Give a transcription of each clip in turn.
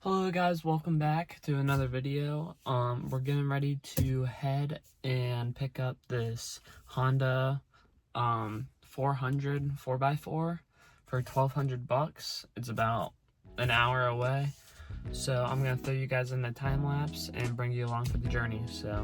Hello guys, welcome back to another video. We're getting ready to head and pick up this Honda 400 4x4 for $1,200. It's about an hour away. So I'm gonna throw you guys in the time lapse and bring you along for the journey. So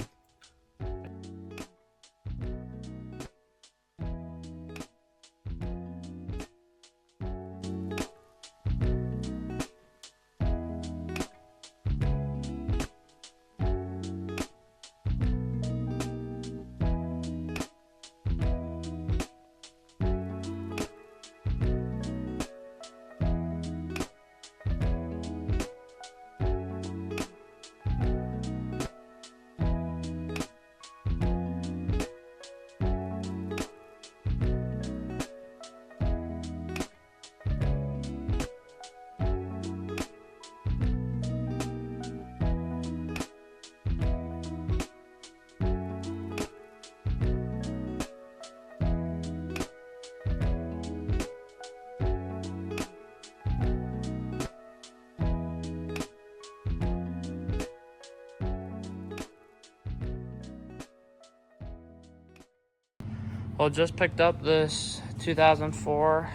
well, just picked up this 2004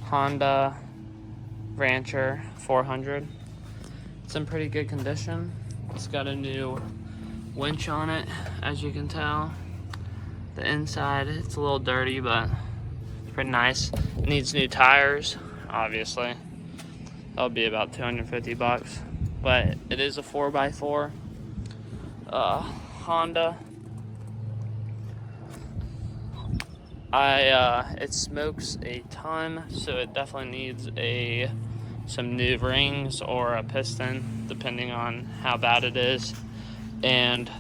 Honda Rancher 400. It's in pretty good condition. It's got a new winch on it, as you can tell. The inside, it's a little dirty, but it's pretty nice. It needs new tires, obviously. That'll be about $250, but it is a 4x4 Honda. It smokes a ton, so it definitely needs some new rings or a piston, depending on how bad it is. And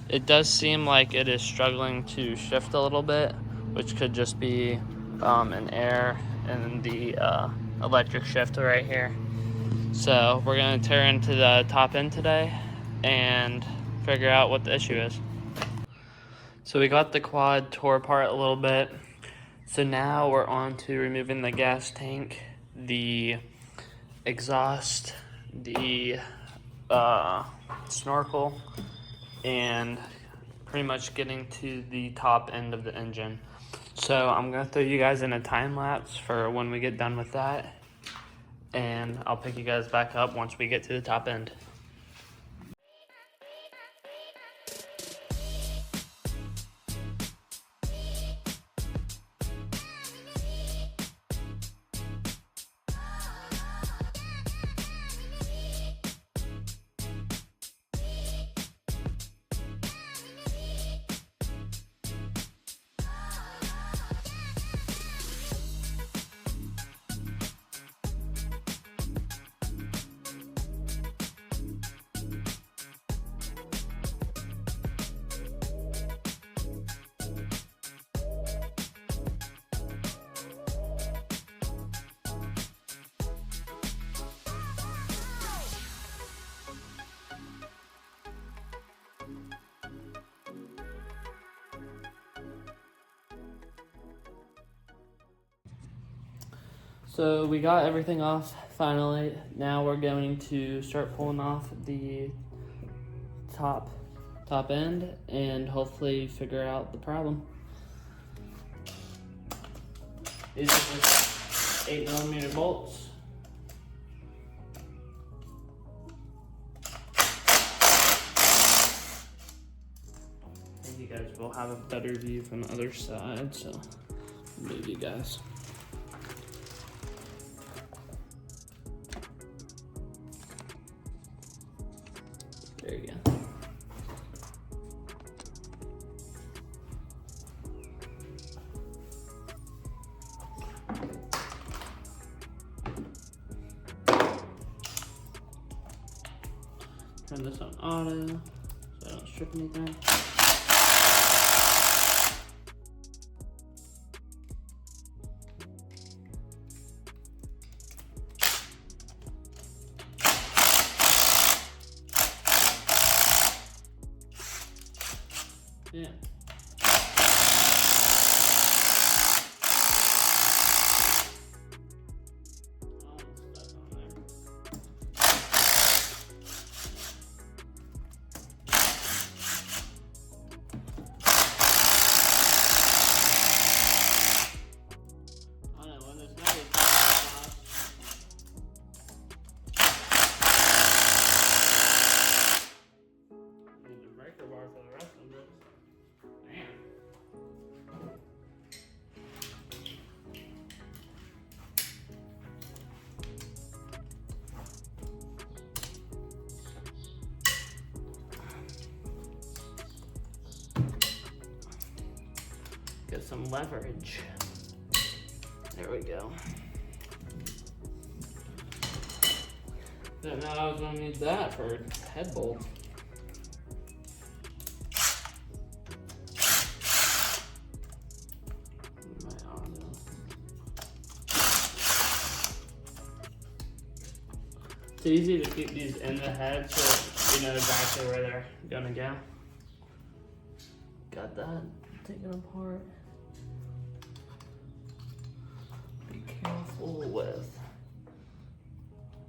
it does seem like it is struggling to shift a little bit, which could just be an error in the electric shifter right here. So we're gonna tear into the top end today and figure out what the issue is. So we got the quad tore apart a little bit. So now we're on to removing the gas tank, the exhaust, the snorkel, and pretty much getting to the top end of the engine. So I'm gonna throw you guys in a time lapse for when we get done with that, and I'll pick you guys back up once we get to the top end. So we got everything off finally. Now we're going to start pulling off the top end and hopefully figure out the problem. These are just 8mm bolts. And you guys will have a better view from the other side, so I'll move you guys. There you go. Turn this on auto so I don't strip anything. Yeah. Get some leverage. There we go. Didn't know I was gonna need that for head bolts. It's easy to keep these in the head so you know exactly where they're gonna go. Got that taken apart. Be careful with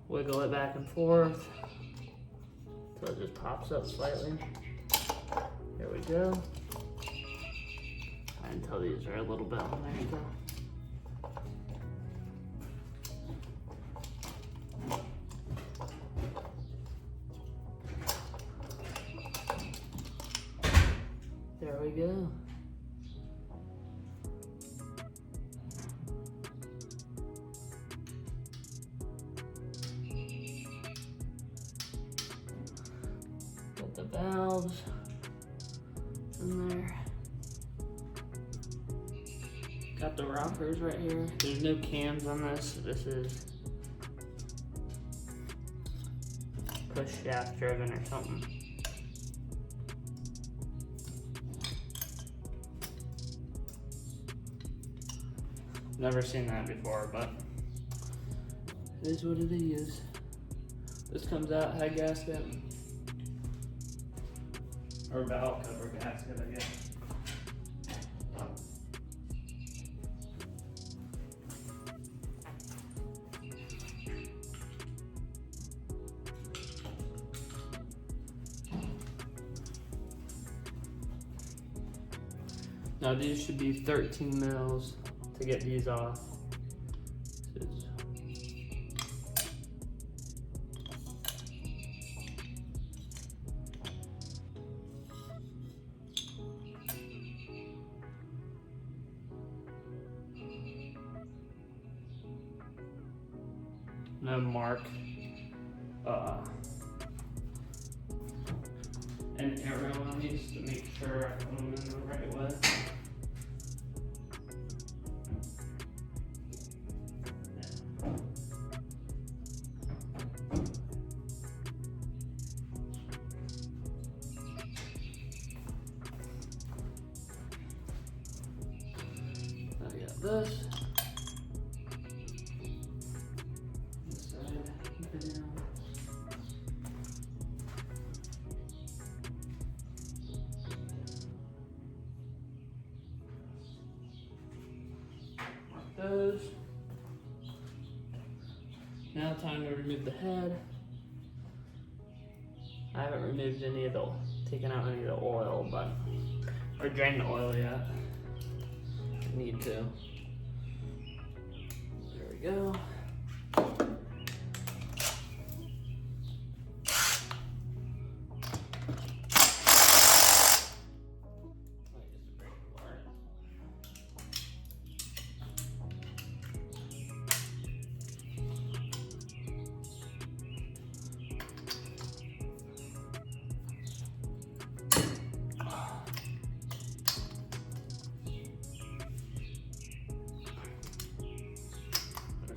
wiggle it back and forth until it just pops up slightly. There we go. Until these are a little bit on there. You go. There we go. Put the valves in there. Got the rockers right here. There's no cams on this. This is push shaft driven or something. Never seen that before, but it is what it is. This comes out head gasket or valve cover gasket, I guess. Now these should be 13 mils to get these off. No mark. An arrow on these to make sure I put them in the right way. I got this. This side, keep it down. Mark those. Now time to remove the head. I haven't removed any of the, taken out any of the oil, but, or drained the oil yet. Need to. There we go.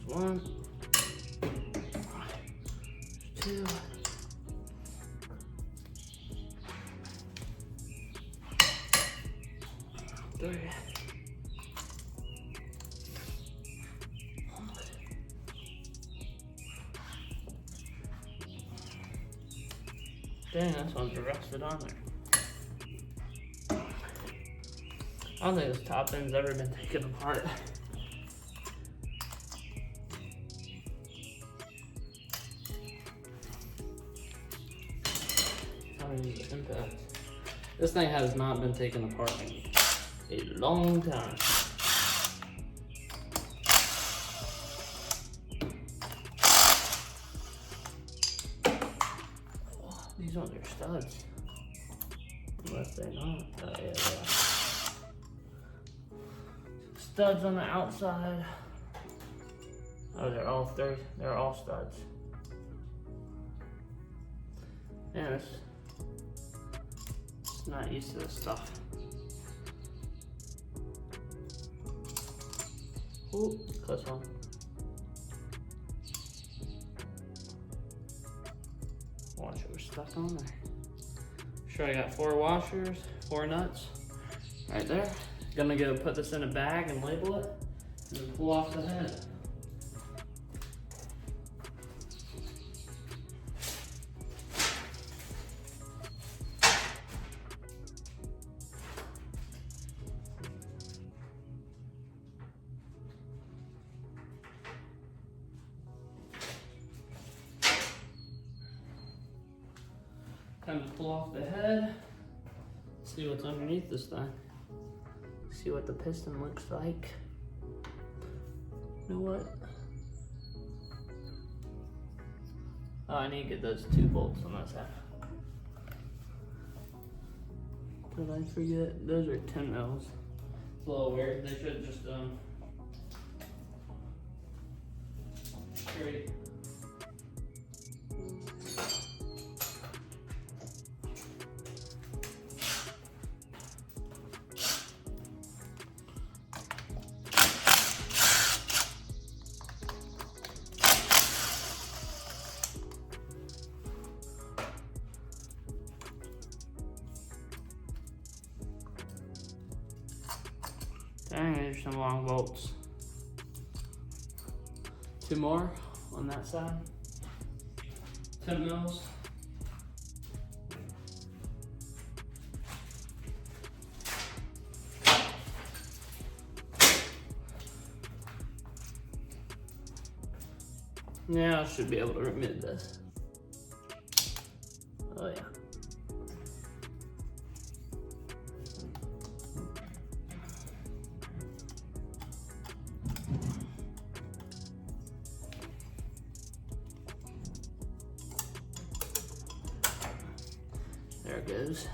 One, two, three. Dang, this one's rusted on there. I don't think this top end's ever been taken apart. Impact. This thing has not been taken apart in a long time. Oh, these ones are studs. Unless they're not. Oh, yeah, they are. Studs on the outside. Oh, they're all three. They're all studs. Man, it's not used to this stuff. Ooh, close one. Washer stuck on there. Sure, I got 4 washers, 4 nuts right there. Gonna go put this in a bag and label it and then pull off the head. Time to pull off the head, see what's underneath this thing. See what the piston looks like. You know what? Oh, I need to get those 2 bolts on that side. Did I forget? Those are 10 mils. It's a little weird. They should just straight. Dang, there's some long bolts. 2 more on that side. 10 mils. Now I should be able to remove this. Oh yeah. There it goes.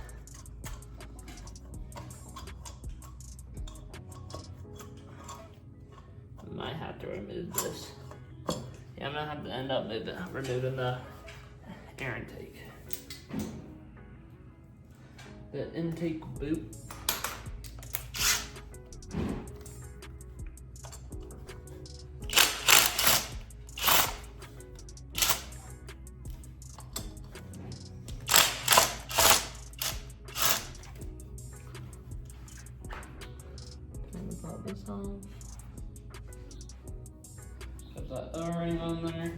I might have to remove this. Yeah, I'm gonna have to end up removing the air intake. The intake boot. Pop this off. Put that O-ring on there.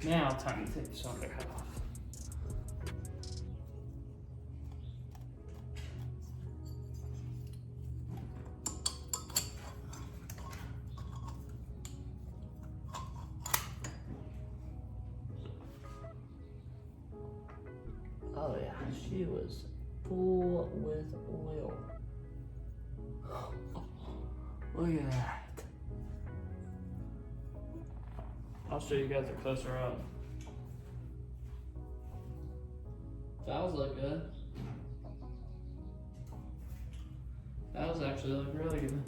Now time to take the cylinder head off. Oh yeah, she was full with oil. Look at that. I'll show you guys a closer up. Valves look good. Valves actually look really good.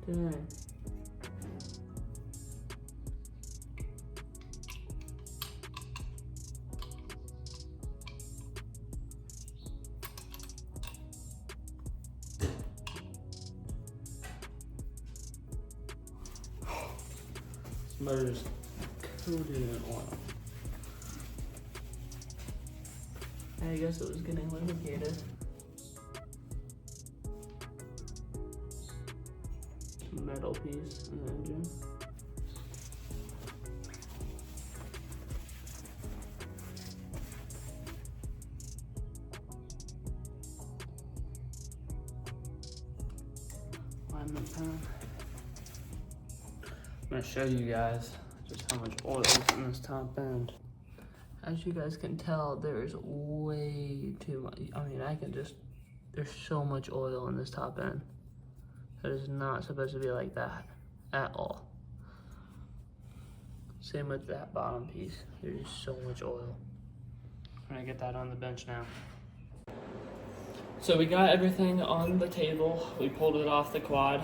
Dang. This motor is coated in oil. I guess it was getting lubricated. Metal piece in the engine. Alignment pen. I'm going to show you guys just how much oil is in this top end. As you guys can tell, there is way too much. I mean, there's so much oil in this top end. It is not supposed to be like that at all. Same with that bottom piece. There's so much oil. I'm gonna get that on the bench now. So we got everything on the table. We pulled it off the quad.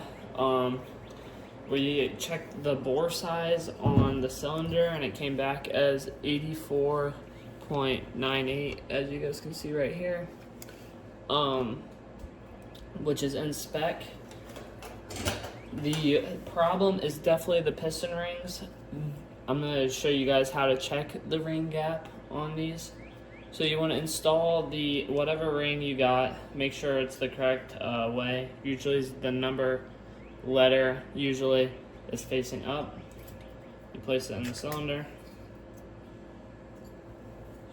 We checked the bore size on the cylinder and it came back as 84.98, as you guys can see right here, which is in spec. The problem is definitely the piston rings. I'm going to show you guys how to check the ring gap on these. So you want to install the whatever ring you got, make sure it's the correct way. Usually the number letter usually is facing up. You place it in the cylinder.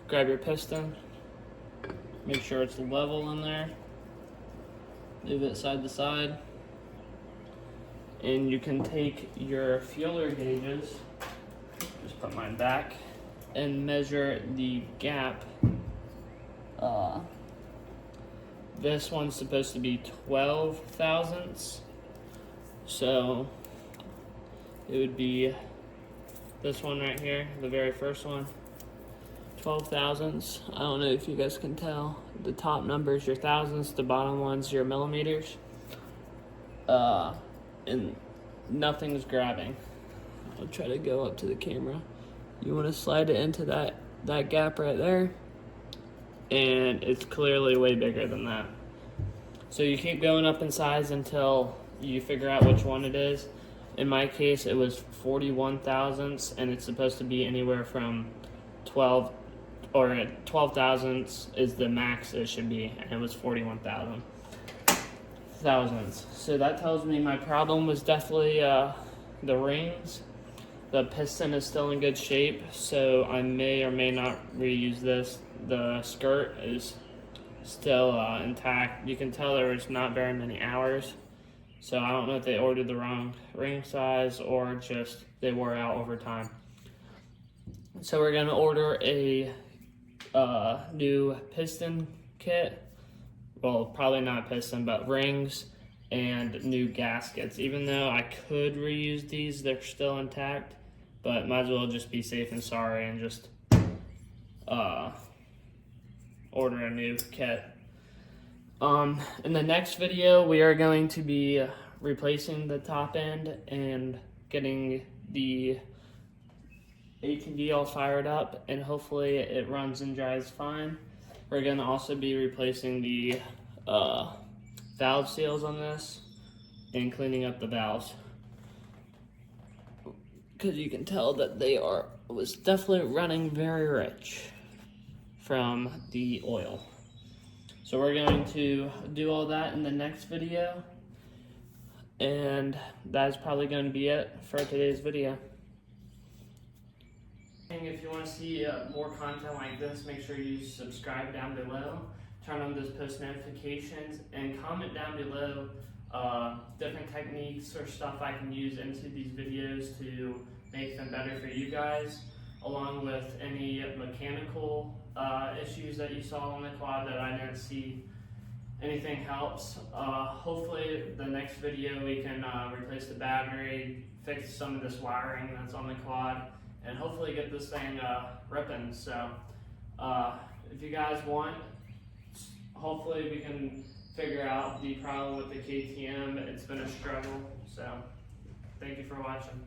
Grab your piston. Make sure it's level in there. Move it side to side. And you can take your feeler gauges, just put mine back, and measure the gap. This one's supposed to be 12 thousandths. So it would be this one right here, the very first one, 12 thousandths. I don't know if you guys can tell. The top number is your thousandths, the bottom one's your millimeters. And nothing's grabbing. I'll try to go up to the camera. You want to slide it into that gap right there, and it's clearly way bigger than that. So you keep going up in size until you figure out which one it is. In my case, it was 41 thousandths, and it's supposed to be anywhere from 12 thousandths is the max it should be, and it was 41 thousandths. So that tells me my problem was definitely the rings. The piston is still in good shape, so I may or may not reuse this. The skirt is still intact. You can tell there was not very many hours. So I don't know if they ordered the wrong ring size or just they wore out over time. So we're gonna order a new piston kit. Well, probably not piston, but rings and new gaskets. Even though I could reuse these, they're still intact, but might as well just be safe and sorry and just order a new kit. In the next video, we are going to be replacing the top end and getting the ATV all fired up, and hopefully it runs and drives fine. We're going to also be replacing the valve seals on this and cleaning up the valves, because you can tell that was definitely running very rich from the oil. So we're going to do all that in the next video, and that's probably going to be it for today's video. If you want to see more content like this, make sure you subscribe down below, turn on those post notifications, and comment down below different techniques or stuff I can use into these videos to make them better for you guys, along with any mechanical issues that you saw on the quad that I didn't see. Anything helps. Hopefully the next video we can replace the battery, fix some of this wiring that's on the quad, and hopefully get this thing ripping. So if you guys want, hopefully we can figure out the problem with the KTM. It's been a struggle. So thank you for watching.